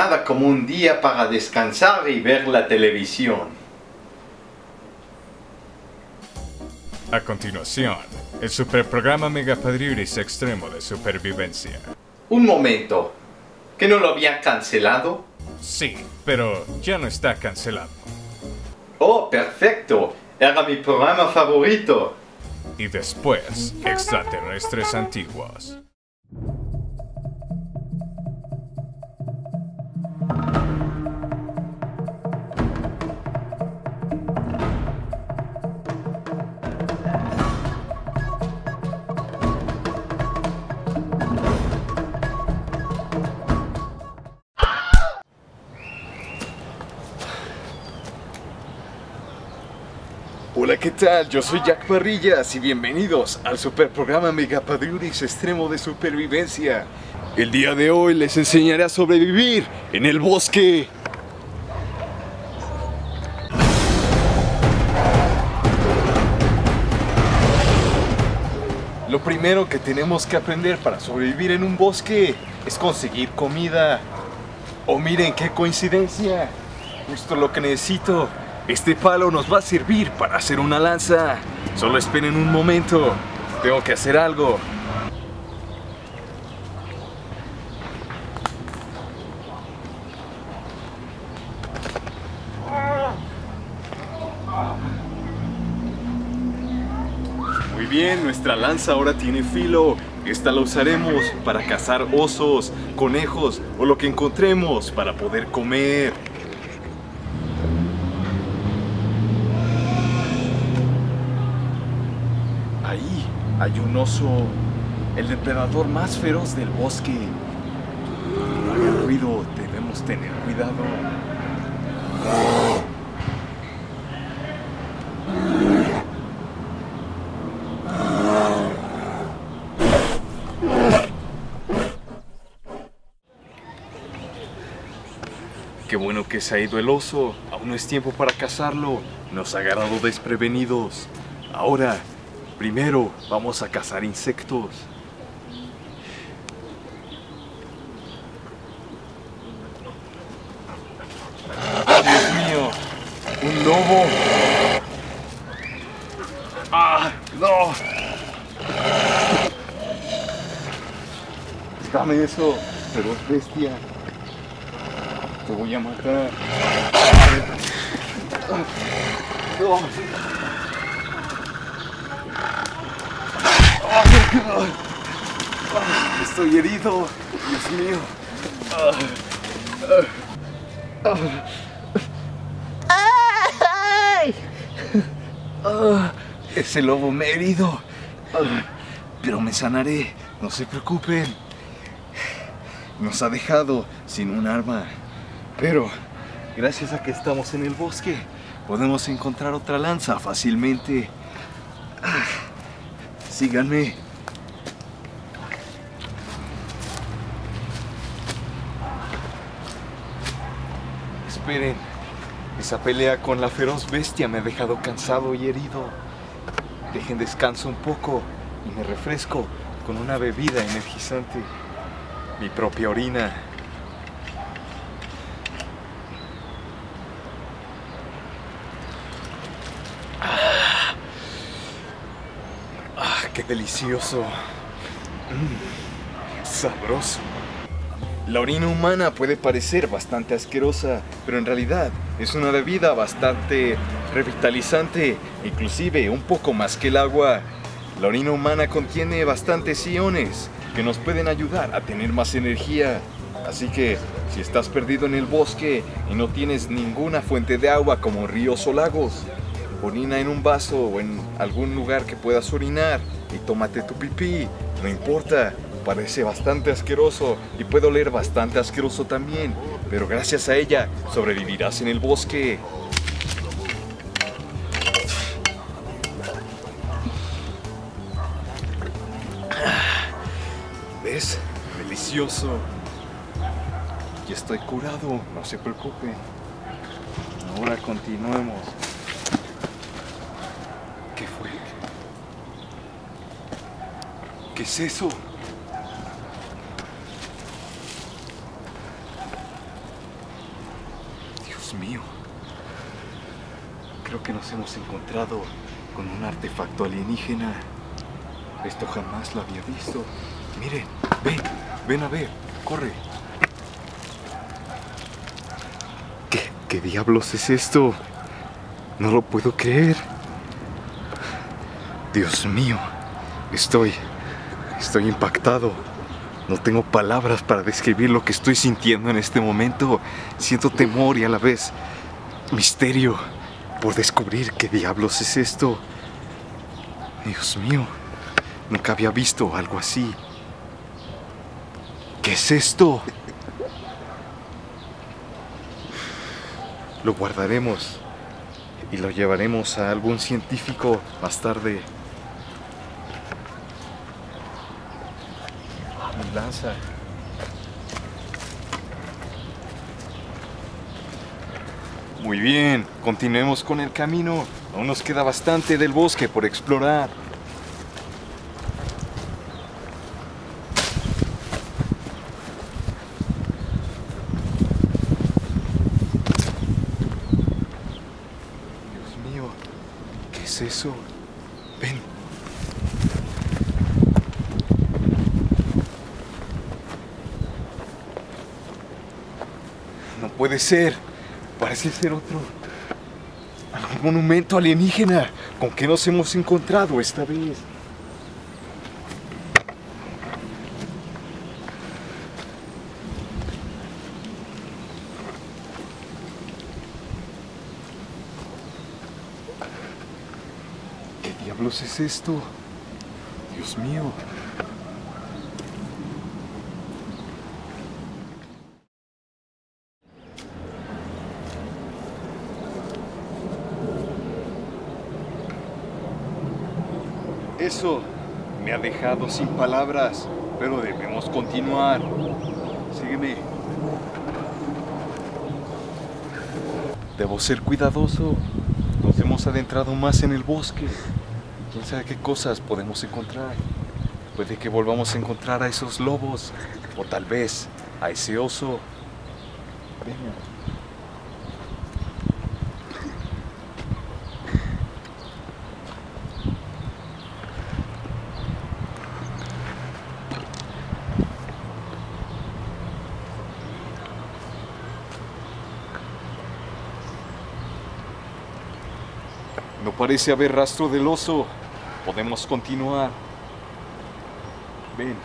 nada como un día para descansar y ver la televisión. A continuación, el superprograma Megapadriuris Extremo de Supervivencia. Un momento, ¿que no lo habían cancelado? Sí, pero ya no está cancelado. Oh, perfecto, era mi programa favorito. Y después, extraterrestres antiguos. Hola, ¿qué tal? Yo soy Jack Parrillas y bienvenidos al superprograma Megapadriuris Extremo de Supervivencia. El día de hoy les enseñaré a sobrevivir en el bosque. Lo primero que tenemos que aprender para sobrevivir en un bosque es conseguir comida. Oh, miren qué coincidencia. Justo lo que necesito. Este palo nos va a servir para hacer una lanza. Solo esperen un momento. Tengo que hacer algo. Muy bien, nuestra lanza ahora tiene filo. Esta la usaremos para cazar osos, conejos o lo que encontremos para poder comer. Ahí hay un oso, el depredador más feroz del bosque. No haga ruido, debemos tener cuidado. Qué bueno que se ha ido el oso. Aún no es tiempo para cazarlo. Nos ha agarrado desprevenidos. Ahora, primero vamos a cazar insectos. ¡Dios mío! ¡Un lobo! ¡Ah! ¡No! Dame eso, pero bestia. Te voy a matar. No. Estoy herido. Dios mío. Ese lobo me ha herido. Pero me sanaré. No se preocupen. Nos ha dejado sin un arma. Pero, gracias a que estamos en el bosque, podemos encontrar otra lanza fácilmente. Síganme. Esperen, esa pelea con la feroz bestia me ha dejado cansado y herido. Dejen descanso un poco y me refresco con una bebida energizante. Mi propia orina. ¡Qué delicioso! Sabroso. La orina humana puede parecer bastante asquerosa, pero en realidad es una bebida bastante revitalizante, inclusive un poco más que el agua. La orina humana contiene bastantes iones que nos pueden ayudar a tener más energía. Así que, si estás perdido en el bosque y no tienes ninguna fuente de agua como ríos o lagos, orina en un vaso o en algún lugar que puedas orinar y tómate tu pipí. No importa, parece bastante asqueroso y puede oler bastante asqueroso también, pero gracias a ella sobrevivirás en el bosque. ¿Ves? Delicioso. Ya estoy curado, no se preocupen. Ahora continuemos. ¿Qué fue? ¿Qué es eso? Dios mío. Creo que nos hemos encontrado con un artefacto alienígena. Esto jamás lo había visto. Miren, ven a ver, corre. ¿Qué diablos es esto? No lo puedo creer. Dios mío, estoy impactado. No tengo palabras para describir lo que estoy sintiendo en este momento. Siento temor y a la vez misterio por descubrir qué diablos es esto. Dios mío, nunca había visto algo así. ¿Qué es esto? Lo guardaremos y lo llevaremos a algún científico más tarde. Mi lanza. Muy bien, continuemos con el camino. Aún nos queda bastante del bosque por explorar. Dios mío, ¿qué es eso? Ven. No puede ser. Parece ser algún monumento alienígena. ¿Con qué nos hemos encontrado esta vez? ¿Qué diablos es esto? Dios mío. Eso me ha dejado sin palabras, pero debemos continuar. Sígueme. Debo ser cuidadoso. Nos hemos adentrado más en el bosque. ¿Quién sabe qué cosas podemos encontrar? Puede que volvamos a encontrar a esos lobos, o tal vez a ese oso. Venga. No parece haber rastro del oso. Podemos continuar. Ven.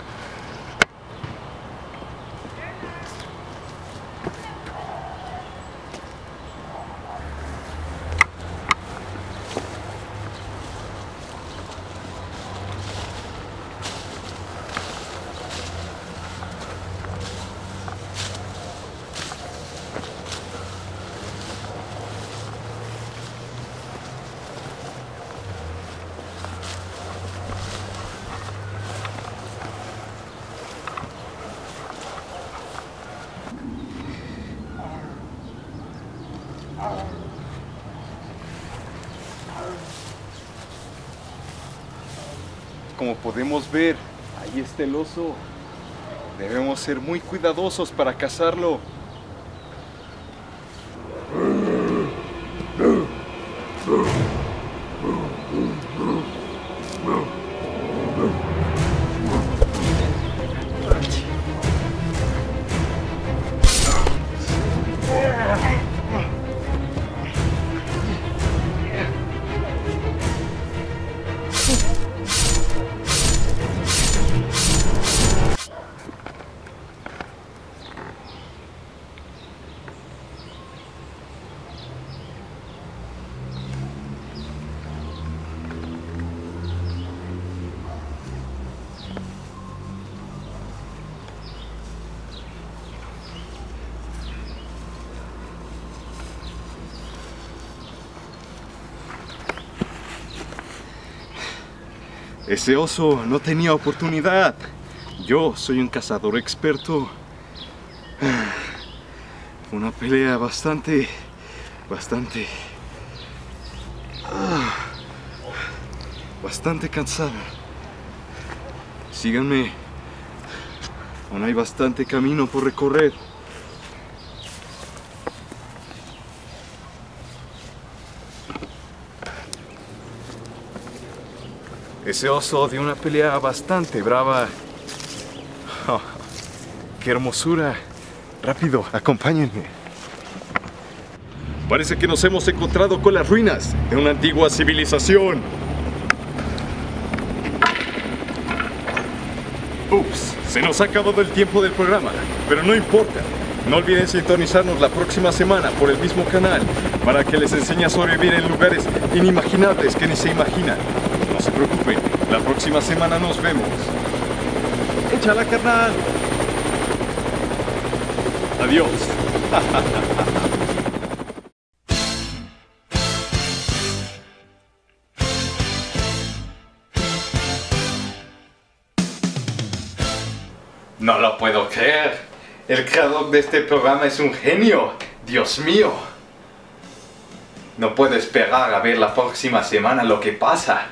Como podemos ver, ahí está el oso. Debemos ser muy cuidadosos para cazarlo. Ese oso no tenía oportunidad. Yo soy un cazador experto. Fue una pelea bastante cansada. Síganme. Aún hay bastante camino por recorrer. Ese oso dio una pelea bastante brava. Oh, ¡qué hermosura! Rápido, acompáñenme. Parece que nos hemos encontrado con las ruinas de una antigua civilización. Ups, se nos ha acabado el tiempo del programa, pero no importa. No olviden sintonizarnos la próxima semana por el mismo canal para que les enseñe a sobrevivir en lugares inimaginables que ni se imaginan. No se preocupen, la próxima semana nos vemos. ¡Échala, carnal! Adiós. No lo puedo creer. El creador de este programa es un genio. Dios mío. No puedo esperar a ver la próxima semana lo que pasa.